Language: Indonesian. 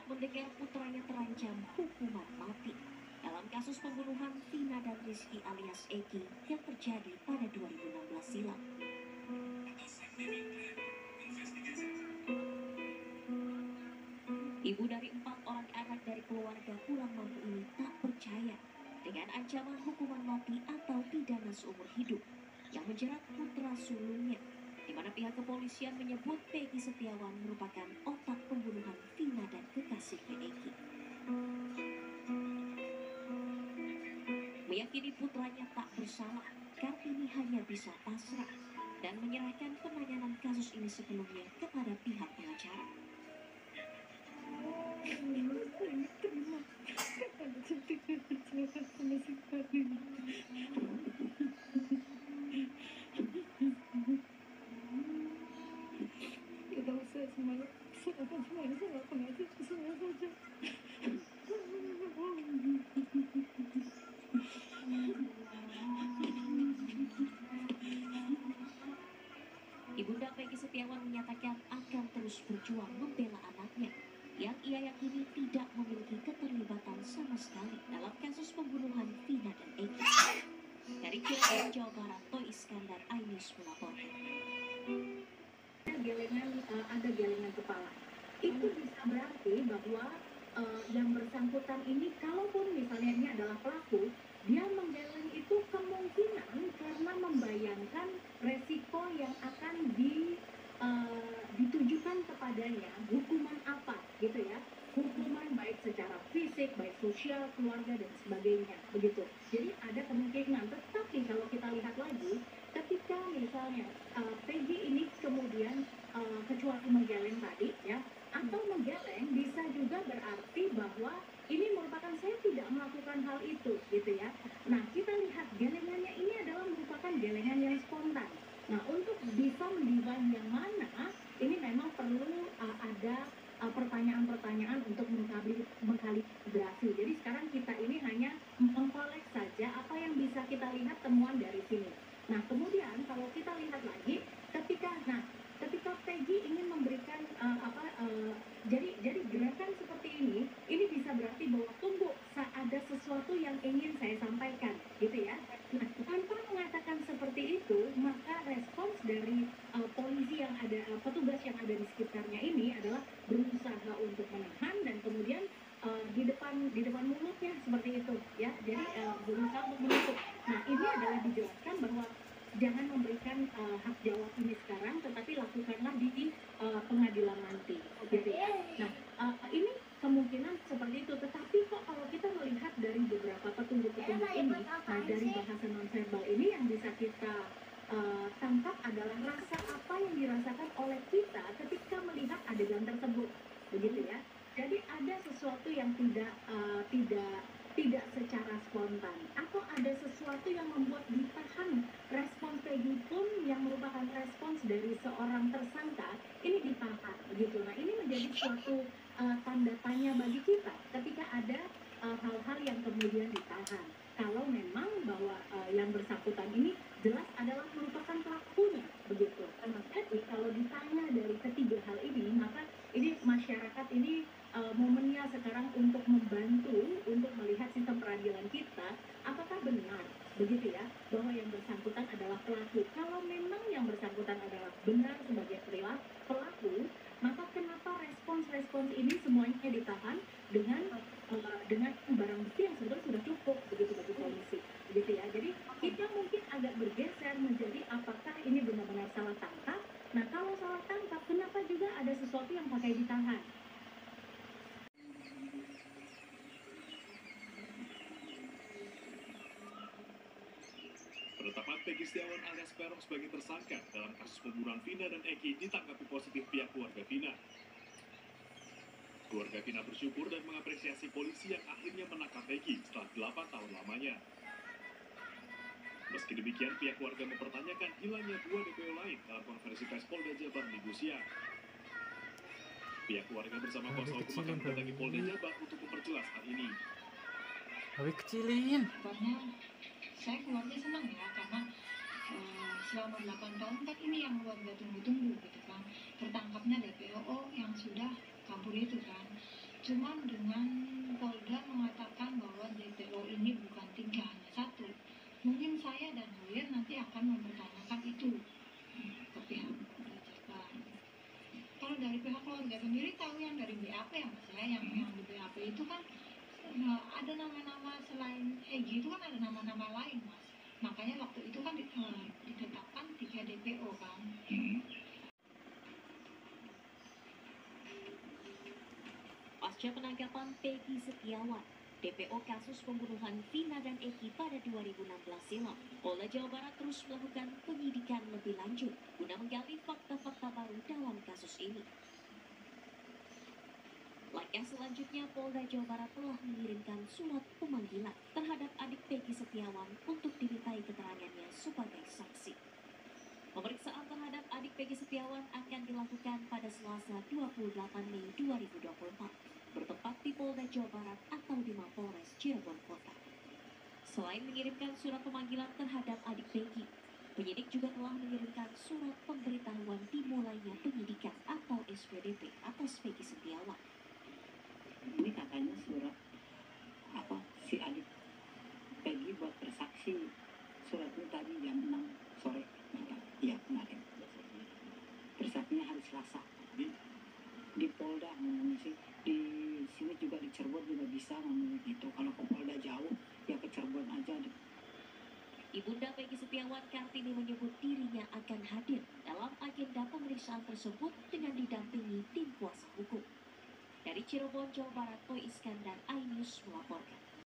mendengar putranya terancam hukuman mati dalam kasus pembunuhan Vina dan Rizky alias Eki yang terjadi pada 2016 silam. Ibu dari 4 orang anak dari keluarga kurang mampu ini tak percaya dengan ancaman hukuman mati atau pidana seumur hidup yang menjerat putra sulungnya, di mana pihak kepolisian menyebut Peggy Setiawan merupakan otak pembunuhan Vina dan kekasihnya Eki. Meyakini putranya tak bersalah, Kartini hanya bisa pasrah dan menyerahkan penanganan kasus ini sebelumnya kepada pihak pengacara. Kita usah semuanya, serahkan semuanya sama pengasih saya saja. Ibunda Peggy Setiawan menyatakan akan terus berjuang membela anaknya yang ia yakini tidak memiliki keterlibatan sama sekali dalam kasus pembunuhan Vina dan Eki. Dari Cirebon, Jawa Barat, Toy Iskandar, iNews melaporkan. Ada gelengan kepala. Itu bisa berarti bahwa yang bersangkutan ini, kalaupun misalnya ini adalah pelaku, dia menggeleng itu kemungkinan karena membayangkan resiko yang akan ditujukan kepadanya, hukuman apa gitu ya, hukuman baik secara fisik, baik sosial, keluarga dan sebagainya begitu. Jadi ada kemungkinan, tetapi kalau kita lihat lagi, ketika misalnya Peggy ini kemudian kecuali menggeleng tadi ya, atau menggeleng bisa juga berarti bahwa ini merupakan saya tidak melakukan hal itu gitu ya. Nah, kita lihat gelengannya ini adalah merupakan gelengan yang spontan. Nah, untuk bisa menilai yang mana, ini memang perlu ada pertanyaan-pertanyaan untuk mengkalibrasi. Jadi sekarang kita ini hanya mengkolek saja apa yang bisa kita lihat temuan dari sini. Nah, kemudian kalau kita lihat lagi, ketika Peggy ingin memberikan jadi gerakan seperti ini bisa berarti bahwa tunggu, ada sesuatu yang ingin saya sampaikan, gitu ya. Nah, tanpa mengatakan seperti itu, maka respons dari polisi yang ada, petugas yang ada di sekitarnya ini adalah berusaha untuk menahan dan kemudian di depan mulutnya seperti itu, ya. Jadi berusaha untuk menutup. Nah, ini adalah dijelaskan bahwa jangan memberikan hak jawab ini sekarang, tetapi lakukanlah di pengadilan nanti, gitu ya. Nah, ini kemungkinan seperti itu. Tetapi kok kalau kita melihat dari beberapa petunjuk-petunjuk ini, dari bahasa nonverbal ini yang bisa kita tangkap adalah rasa apa yang dirasakan oleh kita ketika melihat adegan tersebut, begitu ya. Jadi ada sesuatu yang tidak secara spontan, atau ada sesuatu yang membuat ditahan. Respons Peggy pun yang merupakan respons dari seorang tersangka ini ditahan, begitu. Nah, ini menjadi suatu tanda tanya bagi kita ketika ada hal-hal yang kemudian ditahan. Kalau memang bahwa yang bersangkutan ini jelas adalah merupakan pelakunya, begitu. Jadi kalau ditanya dari ketiga hal ini, maka ini masyarakat ini momennya sekarang untuk membantu untuk melihat sistem peradilan kita, apakah benar begitu ya bahwa yang bersangkutan adalah pelaku. Kalau memang yang bersangkutan adalah benar sebagai pelaku, maka kenapa respons ini semuanya ditahan dengan barang bukti yang sebetulnya sudah cukup, begitu bagi polisi, begitu ya. Jadi kita mungkin agak bergeser menjadi apakah ini benar-benar salah tangkap. Nah, kalau salah tangkap, kenapa juga ada sesuatu yang pakai ditahan? Penetapan Peggy Setiawan alias Peron sebagai tersangka dalam kasus pembunuhan Vina dan Eki ditanggapi positif pihak keluarga Vina. Keluarga Vina bersyukur dan mengapresiasi polisi yang akhirnya menangkap Peggy setelah 8 tahun lamanya. Meski demikian, pihak keluarga mempertanyakan hilangnya 2 DPO lain dalam konferensi pers Polda Jabar Minggu siang. Pihak keluarga bersama kuasa hukum akan mendatangi Polda Jabar untuk memperjelas hal ini. Habis kecilin. Saya keluarga senang ya, karena selama 8 tahun kan ini yang keluarga tunggu-tunggu gitu kan, tertangkapnya DPO yang sudah kabur itu kan. Cuman dengan Polda mengatakan bahwa DPO ini bukan 3, hanya 1. Mungkin saya dan lawyer nanti akan mempertanyakan itu ke pihak Polda Jabar. Kalau dari pihak keluarga sendiri tahu yang dari BAP ya Mas ya, yang di BAP itu kan ada nama-nama selain Egy itu kan ada nama-nama lain Mas. Makanya waktu itu kan ditetapkan 3 DPO kan. Pasca penangkapan Peggy Setiawan, DPO kasus pembunuhan Vina dan Eki pada 2016 silam, Polda Jawa Barat terus melakukan penyidikan lebih lanjut guna menggali fakta-fakta baru dalam kasus ini. Langkah selanjutnya, Polda Jawa Barat telah mengirimkan surat pemanggilan terhadap adik Peggy Setiawan untuk dimintai keterangannya sebagai saksi. Pemeriksaan terhadap adik Peggy Setiawan akan dilakukan pada Selasa 28 Mei 2024. Bertempat di Polda Jawa Barat atau di Mapolres Cirebon Kota. Selain mengirimkan surat pemanggilan terhadap adik Peggy, penyidik juga telah mengirimkan surat pemberitahuan dimulainya penyidikan atau SPDP atas Peggy Setiawan. Ini katanya surat si adik Peggy buat bersaksi. Surat itu tadi jam 6 sore. Iya kemarin. Bersaksinya hari Selasa di Polda ngomongnya sih. Di sini juga di Cirebon juga bisa ngomong gitu. Kalau ke Polda jauh ya ke Cirebon aja. Ibunda Peggy Setiawan Kartini menyebut dirinya akan hadir dalam agenda pemeriksaan tersebut dengan didampingi tim kuasa hukum. Dari Cirebon, Jawa Barat, Toy Iskandar, iNews melaporkan.